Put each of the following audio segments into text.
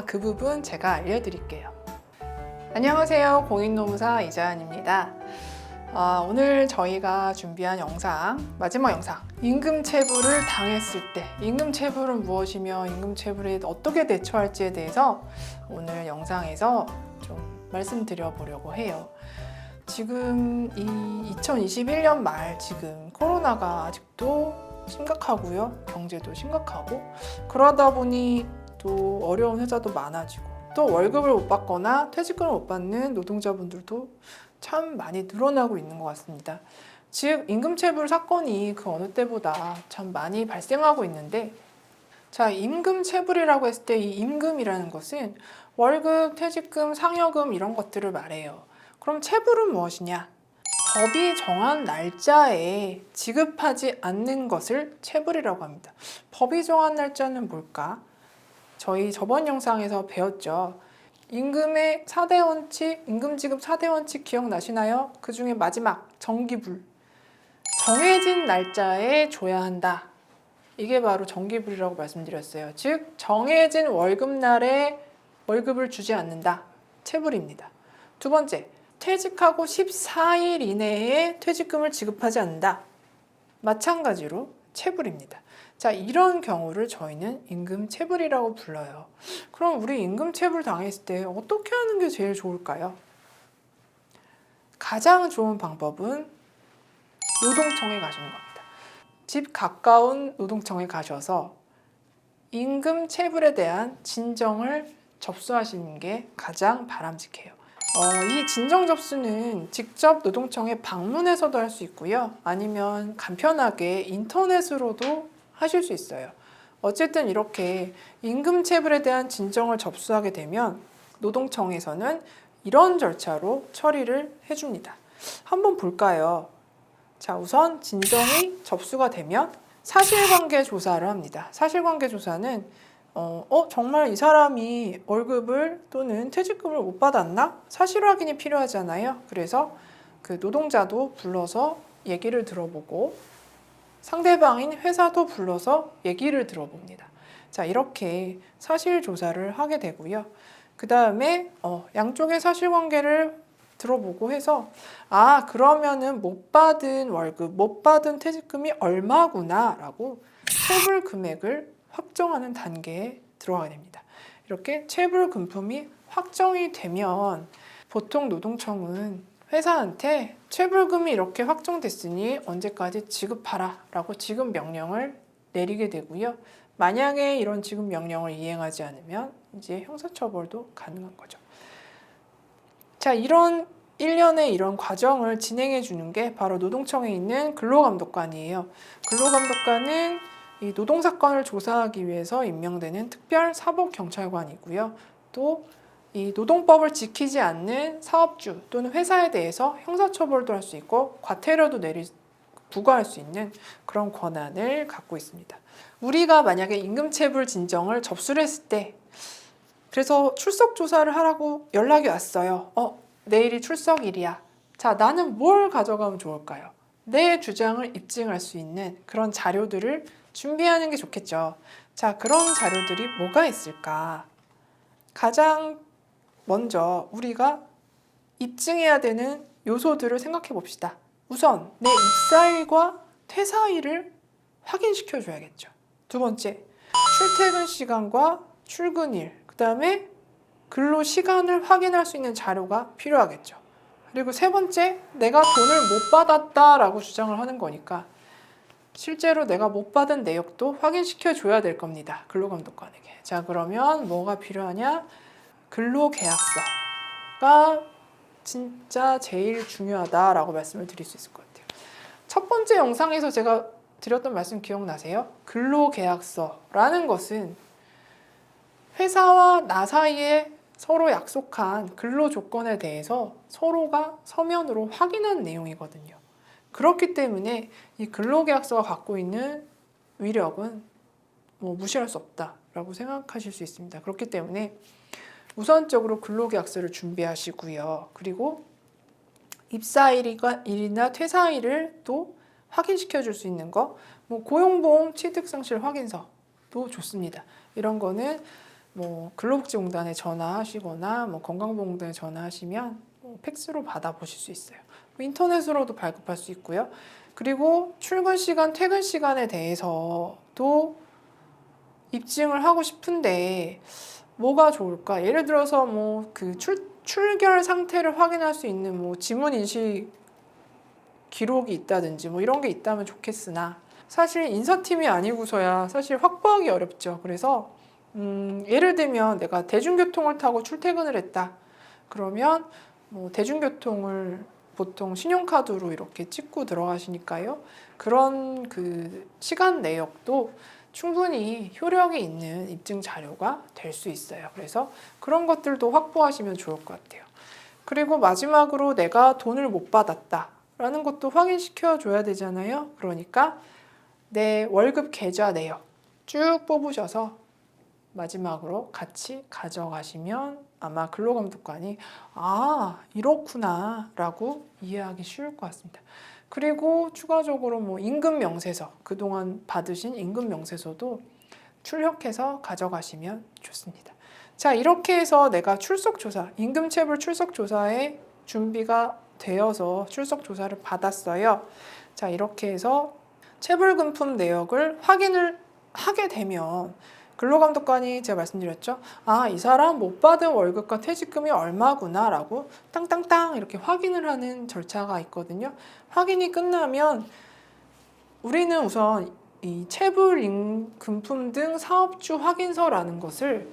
그 부분 제가 알려드릴게요. 안녕하세요. 공인노무사 이자연입니다. 오늘 저희가 준비한 영상, 마지막 영상, 임금체불을 당했을 때 임금체불은 무엇이며 임금체불에 어떻게 대처할지에 대해서 오늘 영상에서 좀 말씀드려 보려고 해요. 지금 이 2021년 말 지금 코로나가 아직도 심각하고요. 경제도 심각하고 그러다 보니 또 어려운 회사도 많아지고 또 월급을 못 받거나 퇴직금을 못 받는 노동자분들도 참 많이 늘어나고 있는 것 같습니다. 즉 임금체불 사건이 그 어느 때보다 참 많이 발생하고 있는데, 자, 임금체불이라고 했을 때 이 임금이라는 것은 월급, 퇴직금, 상여금 이런 것들을 말해요. 그럼 체불은 무엇이냐? 법이 정한 날짜에 지급하지 않는 것을 체불이라고 합니다. 법이 정한 날짜는 뭘까? 저희 저번 영상에서 배웠죠. 임금의 4대 원칙, 임금 지급 4대 원칙 기억나시나요? 그 중에 마지막 정기불. 정해진 날짜에 줘야 한다. 이게 바로 정기불이라고 말씀드렸어요. 즉 정해진 월급날에 월급을 주지 않는다. 체불입니다. 두 번째, 퇴직하고 14일 이내에 퇴직금을 지급하지 않는다. 마찬가지로 체불입니다. 자, 이런 경우를 저희는 임금체불이라고 불러요. 그럼 우리 임금체불 당했을 때 어떻게 하는 게 제일 좋을까요? 가장 좋은 방법은 노동청에 가시는 겁니다. 집 가까운 노동청에 가셔서 임금체불에 대한 진정을 접수하시는 게 가장 바람직해요. 이 진정 접수는 직접 노동청에 방문해서도 할 수 있고요. 아니면 간편하게 인터넷으로도 하실 수 있어요. 어쨌든 이렇게 임금체불에 대한 진정을 접수하게 되면 노동청에서는 이런 절차로 처리를 해줍니다. 한번 볼까요? 자, 우선 진정이 접수가 되면 사실관계 조사를 합니다. 사실관계 조사는 정말 이 사람이 월급을 또는 퇴직금을 못 받았나? 사실 확인이 필요하잖아요. 그래서 그 노동자도 불러서 얘기를 들어보고 상대방인 회사도 불러서 얘기를 들어봅니다. 자, 이렇게 사실 조사를 하게 되고요. 그 다음에 양쪽의 사실관계를 들어보고 해서 그러면은 못 받은 월급, 못 받은 퇴직금이 얼마구나 라고 체불 금액을 확정하는 단계에 들어가게 됩니다. 이렇게 체불 금품이 확정이 되면 보통 노동청은 회사한테 체불금이 이렇게 확정됐으니 언제까지 지급하라 라고 지급 명령을 내리게 되고요. 만약에 이런 지급 명령을 이행하지 않으면 이제 형사처벌도 가능한 거죠. 자, 이런 일련의 이런 과정을 진행해 주는 게 바로 노동청에 있는 근로감독관이에요. 근로감독관은 이 노동사건을 조사하기 위해서 임명되는 특별사법경찰관이고요. 또 이 노동법을 지키지 않는 사업주 또는 회사에 대해서 형사처벌도 할 수 있고 과태료도 부과할 수 있는 그런 권한을 갖고 있습니다. 우리가 만약에 임금체불 진정을 접수를 했을 때 그래서 출석 조사를 하라고 연락이 왔어요. 내일이 출석일이야. 자, 나는 뭘 가져가면 좋을까요? 내 주장을 입증할 수 있는 그런 자료들을 준비하는 게 좋겠죠. 자, 그런 자료들이 뭐가 있을까? 가장 먼저 우리가 입증해야 되는 요소들을 생각해 봅시다. 우선 내 입사일과 퇴사일을 확인시켜 줘야겠죠. 두 번째, 출퇴근 시간과 출근일, 그 다음에 근로 시간을 확인할 수 있는 자료가 필요하겠죠. 그리고 세 번째, 내가 돈을 못 받았다라고 주장을 하는 거니까 실제로 내가 못 받은 내역도 확인시켜 줘야 될 겁니다. 근로감독관에게. 자, 그러면 뭐가 필요하냐? 근로계약서가 진짜 제일 중요하다라고 말씀을 드릴 수 있을 것 같아요. 첫 번째 영상에서 제가 드렸던 말씀 기억나세요? 근로계약서라는 것은 회사와 나 사이에 서로 약속한 근로조건에 대해서 서로가 서면으로 확인한 내용이거든요. 그렇기 때문에 이 근로계약서가 갖고 있는 위력은 무시할 수 없다라고 생각하실 수 있습니다. 그렇기 때문에 우선적으로 근로계약서를 준비하시고요. 그리고 입사일이나 퇴사일을 또 확인시켜 줄 수 있는 거, 고용보험 취득상실 확인서도 좋습니다. 이런 거는 뭐 근로복지공단에 전화하시거나 뭐 건강보험공단에 전화하시면 팩스로 받아보실 수 있어요. 인터넷으로도 발급할 수 있고요. 그리고 출근 시간, 퇴근 시간에 대해서도 입증을 하고 싶은데 뭐가 좋을까? 예를 들어서 뭐 그 출결 상태를 확인할 수 있는 뭐 지문 인식 기록이 있다든지 뭐 이런 게 있다면 좋겠으나 사실 인사팀이 아니고서야 사실 확보하기 어렵죠. 그래서 예를 들면 내가 대중교통을 타고 출퇴근을 했다. 그러면 뭐 대중교통을 보통 신용카드로 이렇게 찍고 들어가시니까요. 그런 그 시간 내역도 충분히 효력이 있는 입증 자료가 될 수 있어요. 그래서 그런 것들도 확보하시면 좋을 것 같아요. 그리고 마지막으로 내가 돈을 못 받았다라는 것도 확인시켜 줘야 되잖아요. 그러니까 내 월급 계좌 내역 쭉 뽑으셔서 마지막으로 같이 가져가시면 아마 근로감독관이 아, 이렇구나 라고 이해하기 쉬울 것 같습니다. 그리고 추가적으로 뭐 임금명세서, 그동안 받으신 임금명세서도 출력해서 가져가시면 좋습니다. 자, 이렇게 해서 내가 출석조사, 임금체불 출석조사에 준비가 되어서 출석조사를 받았어요. 자, 이렇게 해서 체불금품 내역을 확인을 하게 되면 근로감독관이 제가 말씀드렸죠. 아, 이 사람 못 받은 월급과 퇴직금이 얼마구나 라고 땅땅땅 이렇게 확인을 하는 절차가 있거든요. 확인이 끝나면 우리는 우선 이 체불임금품 등 사업주 확인서라는 것을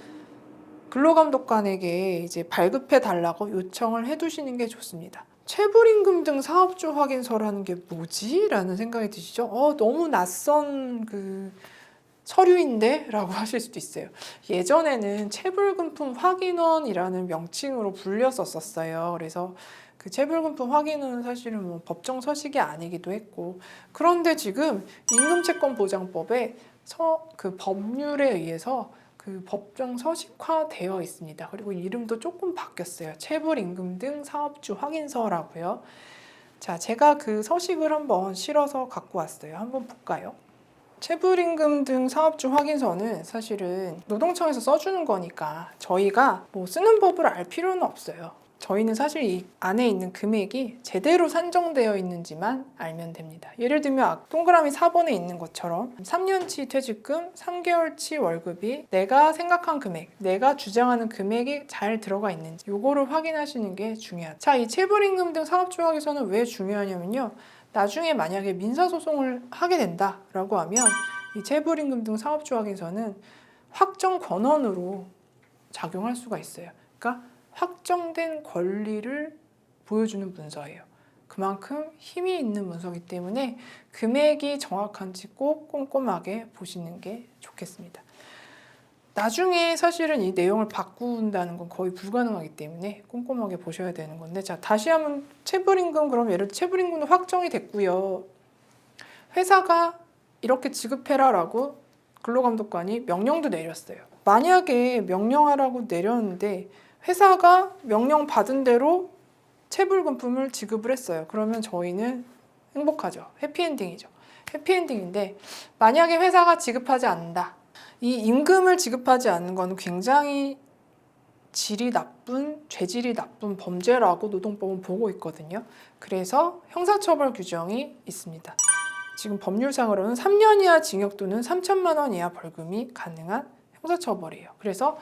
근로감독관에게 이제 발급해 달라고 요청을 해 두시는 게 좋습니다. 체불임금 등 사업주 확인서라는 게 뭐지? 라는 생각이 드시죠? 너무 낯선 그 서류인데? 라고 하실 수도 있어요. 예전에는 체불금품 확인원이라는 명칭으로 불렸었어요. 그래서 그 체불금품 확인은 사실은 뭐 법정 서식이 아니기도 했고, 그런데 지금 임금채권보장법에 그 법률에 의해서 그 법정 서식화되어 있습니다. 그리고 이름도 조금 바뀌었어요. 체불임금 등 사업주 확인서라고요. 자, 제가 그 서식을 한번 실어서 갖고 왔어요. 한번 볼까요? 체불임금 등 사업주 확인서는 사실은 노동청에서 써주는 거니까 저희가 뭐 쓰는 법을 알 필요는 없어요. 저희는 사실 이 안에 있는 금액이 제대로 산정되어 있는지만 알면 됩니다. 예를 들면 동그라미 4번에 있는 것처럼 3년치 퇴직금, 3개월치 월급이 내가 생각한 금액, 내가 주장하는 금액이 잘 들어가 있는지 요거를 확인하시는 게 중요하죠. 자, 이 체불임금 등 사업주 확인서는 왜 중요하냐면요. 나중에 만약에 민사소송을 하게 된다라고 하면 이 체불임금 등 사업주 확인서는 확정 권한으로 작용할 수가 있어요. 그러니까 확정된 권리를 보여주는 문서예요. 그만큼 힘이 있는 문서이기 때문에 금액이 정확한지 꼭 꼼꼼하게 보시는 게 좋겠습니다. 나중에 사실은 이 내용을 바꾼다는 건 거의 불가능하기 때문에 꼼꼼하게 보셔야 되는 건데, 자, 다시 한번 체불임금, 그럼 예를 들어 체불임금도 확정이 됐고요. 회사가 이렇게 지급해라 라고 근로감독관이 명령도 내렸어요. 만약에 명령하라고 내렸는데 회사가 명령 받은 대로 체불금품을 지급을 했어요. 그러면 저희는 행복하죠. 해피엔딩이죠. 해피엔딩인데 만약에 회사가 지급하지 않는다. 이 임금을 지급하지 않는 건 굉장히 질이 나쁜, 죄질이 나쁜 범죄라고 노동법은 보고 있거든요. 그래서 형사처벌 규정이 있습니다. 지금 법률상으로는 3년 이하 징역 또는 3천만 원 이하 벌금이 가능한 형사처벌이에요. 그래서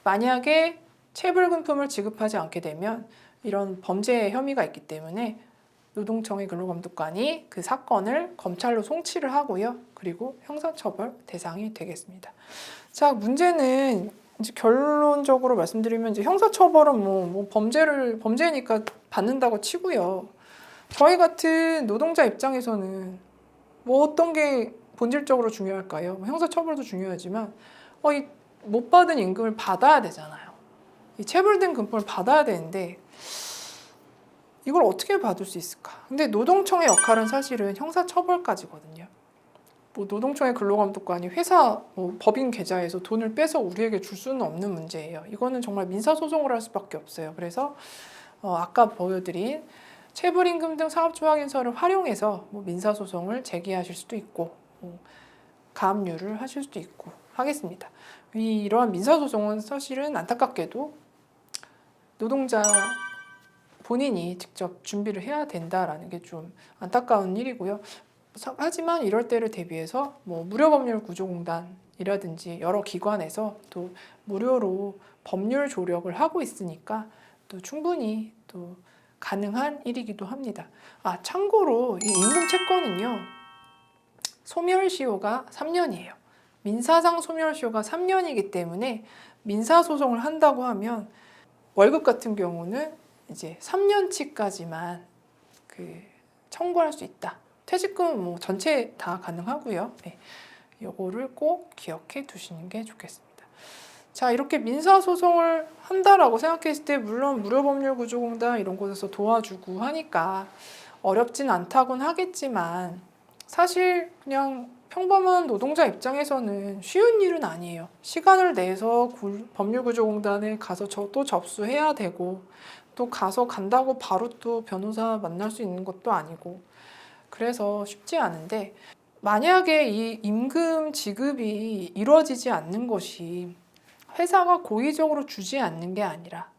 만약에 체불금품을 지급하지 않게 되면 이런 범죄 혐의가 있기 때문에 노동청의 근로감독관이 그 사건을 검찰로 송치를 하고요. 그리고 형사처벌 대상이 되겠습니다. 자, 문제는 이제 결론적으로 말씀드리면 이제 형사처벌은 뭐 범죄니까 받는다고 치고요. 저희 같은 노동자 입장에서는 뭐 어떤 게 본질적으로 중요할까요? 형사처벌도 중요하지만 이 못 받은 임금을 받아야 되잖아요. 이 체불된 금품을 받아야 되는데 이걸 어떻게 받을 수 있을까? 근데 노동청의 역할은 사실은 형사처벌까지거든요. 뭐 노동청의 근로감독관이 회사 법인 계좌에서 돈을 빼서 우리에게 줄 수는 없는 문제예요. 이거는 정말 민사소송을 할 수밖에 없어요. 그래서 아까 보여드린 체불임금 등 사업주 확인서를 활용해서 뭐 민사소송을 제기하실 수도 있고 가압류를 하실 수도 있고 하겠습니다. 이러한 민사소송은 사실은 안타깝게도 노동자 본인이 직접 준비를 해야 된다라는 게 좀 안타까운 일이고요. 하지만 이럴 때를 대비해서 뭐 무료법률구조공단이라든지 여러 기관에서 또 무료로 법률 조력을 하고 있으니까 또 충분히 또 가능한 일이기도 합니다. 참고로 이 임금 채권은요, 소멸시효가 3년이에요. 민사상 소멸시효가 3년이기 때문에 민사소송을 한다고 하면 월급 같은 경우는 이제 3년치까지만 청구할 수 있다. 퇴직금은 뭐 전체 다 가능하고요. 네, 이거를 꼭 기억해 두시는 게 좋겠습니다. 자, 이렇게 민사소송을 한다라고 생각했을 때 물론 무료법률구조공단 이런 곳에서 도와주고 하니까 어렵진 않다곤 하겠지만 사실 그냥 평범한 노동자 입장에서는 쉬운 일은 아니에요. 시간을 내서 법률구조공단에 가서 또 접수해야 되고 또 가서 간다고 바로 또 변호사 만날 수 있는 것도 아니고 그래서 쉽지 않은데 만약에 이 임금 지급이 이루어지지 않는 것이 회사가 고의적으로 주지 않는 게 아니라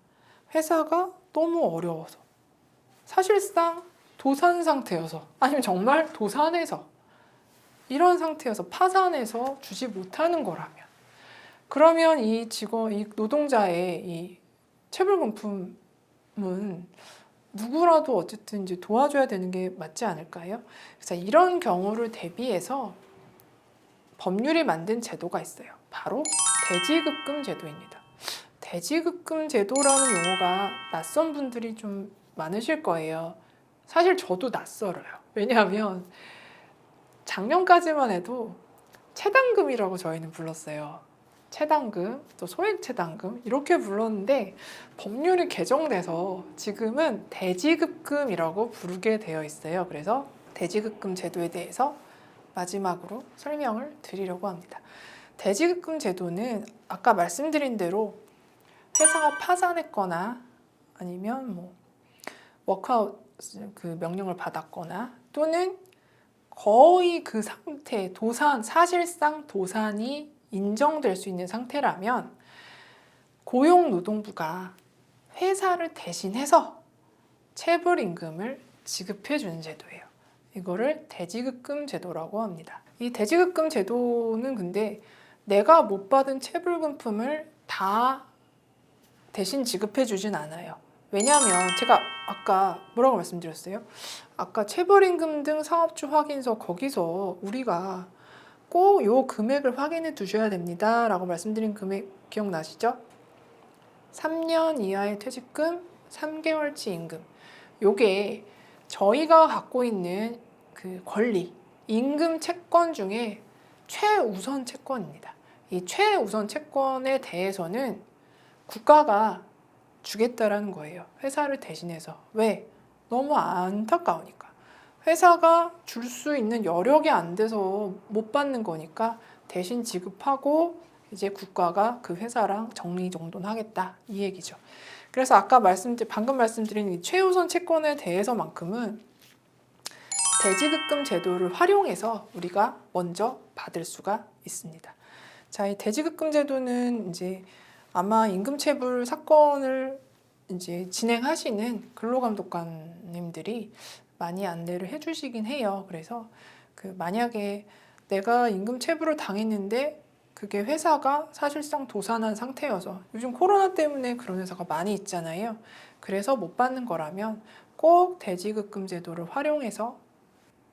회사가 너무 어려워서 사실상 도산 상태여서 아니면 정말 도산해서 이런 상태여서 파산해서 주지 못하는 거라면 그러면 이 노동자의 이 체불금품은 누구라도 어쨌든 이제 도와줘야 되는 게 맞지 않을까요? 그래서 이런 경우를 대비해서 법률이 만든 제도가 있어요. 바로 대지급금 제도입니다. 대지급금 제도라는 용어가 낯선 분들이 좀 많으실 거예요. 사실 저도 낯설어요. 왜냐하면 작년까지만 해도 체당금이라고 저희는 불렀어요. 체당금, 또 소액체당금 이렇게 불렀는데 법률이 개정돼서 지금은 대지급금이라고 부르게 되어 있어요. 그래서 대지급금 제도에 대해서 마지막으로 설명을 드리려고 합니다. 대지급금 제도는 아까 말씀드린 대로 회사가 파산했거나 아니면 뭐 워크아웃 명령을 받았거나 또는 거의 그 상태, 사실상 도산이 인정될 수 있는 상태라면 고용노동부가 회사를 대신해서 체불임금을 지급해주는 제도예요. 이거를 대지급금 제도라고 합니다. 이 대지급금 제도는 근데 내가 못 받은 체불금품을 다 대신 지급해주진 않아요. 왜냐하면 제가 아까 뭐라고 말씀드렸어요? 아까 체불임금 등 사업주 확인서 거기서 우리가 꼭 요 금액을 확인해 두셔야 됩니다 라고 말씀드린 금액 기억나시죠? 3년 이하의 퇴직금, 3개월치 임금. 요게 저희가 갖고 있는 그 권리, 임금 채권 중에 최우선 채권입니다. 이 최우선 채권에 대해서는 국가가 주겠다라는 거예요. 회사를 대신해서. 왜? 너무 안타까우니까. 회사가 줄 수 있는 여력이 안 돼서 못 받는 거니까 대신 지급하고 이제 국가가 그 회사랑 정리정돈하겠다 이 얘기죠. 그래서 아까 방금 말씀드린 이 최우선 채권에 대해서만큼은 대지급금 제도를 활용해서 우리가 먼저 받을 수가 있습니다. 자, 이 대지급금 제도는 이제 아마 임금체불 사건을 이제 진행하시는 근로감독관님들이 많이 안내를 해주시긴 해요. 그래서 만약에 내가 임금체불을 당했는데 그게 회사가 사실상 도산한 상태여서 요즘 코로나 때문에 그런 회사가 많이 있잖아요. 그래서 못 받는 거라면 꼭 대지급금 제도를 활용해서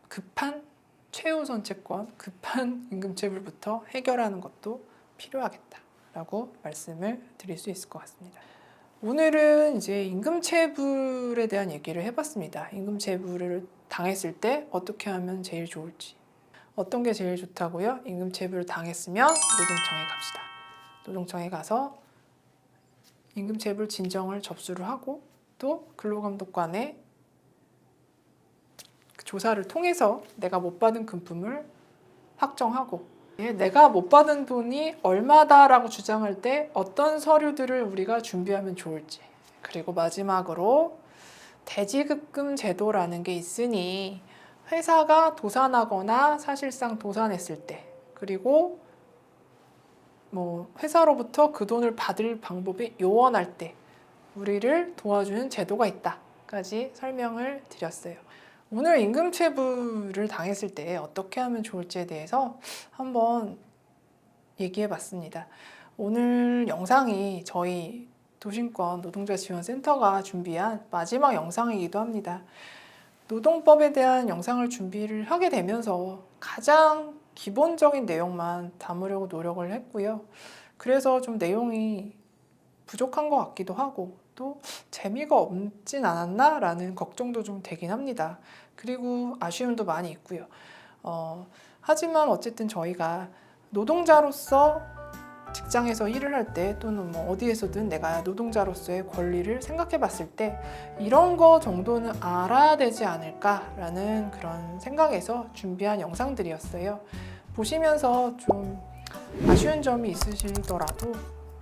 급한 최우선 채권, 급한 임금체불부터 해결하는 것도 필요하겠다라고 말씀을 드릴 수 있을 것 같습니다. 오늘은 이제 임금체불에 대한 얘기를 해봤습니다. 임금체불을 당했을 때 어떻게 하면 제일 좋을지, 어떤 게 제일 좋다고요? 임금체불을 당했으면 노동청에 갑시다. 노동청에 가서 임금체불 진정을 접수를 하고 또 근로감독관의 조사를 통해서 내가 못 받은 금품을 확정하고 내가 못 받은 돈이 얼마다라고 주장할 때 어떤 서류들을 우리가 준비하면 좋을지, 그리고 마지막으로 대지급금 제도라는 게 있으니 회사가 도산하거나 사실상 도산했을 때, 그리고 뭐 회사로부터 그 돈을 받을 방법이 요원할 때 우리를 도와주는 제도가 있다까지 설명을 드렸어요. 오늘 임금체불을 당했을 때 어떻게 하면 좋을지에 대해서 한번 얘기해 봤습니다. 오늘 영상이 저희 도심권 노동자지원센터가 준비한 마지막 영상이기도 합니다. 노동법에 대한 영상을 준비를 하게 되면서 가장 기본적인 내용만 담으려고 노력을 했고요. 그래서 좀 내용이 부족한 것 같기도 하고 또 재미가 없진 않았나? 라는 걱정도 좀 되긴 합니다. 그리고 아쉬움도 많이 있고요. 하지만 어쨌든 저희가 노동자로서 직장에서 일을 할 때 또는 뭐 어디에서든 내가 노동자로서의 권리를 생각해 봤을 때 이런 거 정도는 알아야 되지 않을까라는 그런 생각에서 준비한 영상들이었어요. 보시면서 좀 아쉬운 점이 있으시더라도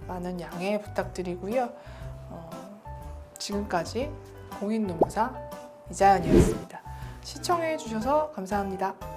많은 양해 부탁드리고요. 지금까지 공인노무사 이자연이었습니다. 시청해 주셔서 감사합니다.